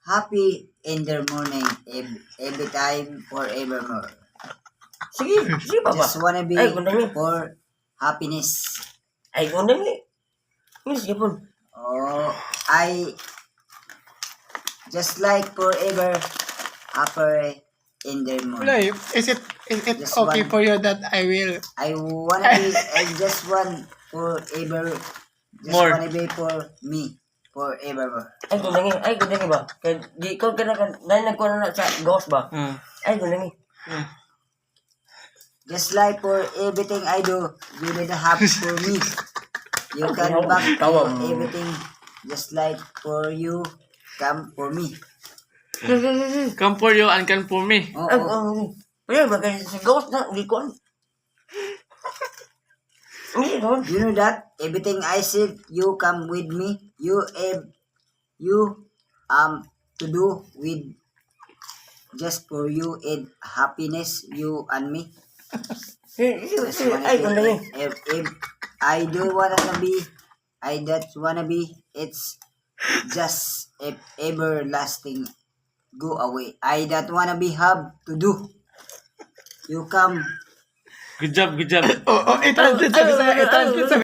happy in the morning, every time, forevermore. Sige ba ba? Just wanna be Ay, kundang ni. for happiness. Ay, kundang ni. Sige po. Oh, I just like forever, happy in the morning. Is it Just okay one. for you that I will? I just want forever, just More. wanna be for me, forever. Ay, kundang ni ba? Kaya di ko dahil nagkuha na sa ghost ba? Ay, kundang ni. Just like for everything I do, you need to have for me. You can back for everything, just like for you, come for me. Come for you and come for me. Oh, Ay, oh. pero bagay sa ghost na, di ko. Hindi ko. You know that everything I said, you come with me. You to do with just for you and happiness, you and me. Just wanna Ay, be, kundang ni. if I do wanna be, I that wanna be, it's just if everlasting go away. I that wanna be have to do. You come. Good job, good job. Oh, i-translate sa Bisaya, i-translate sa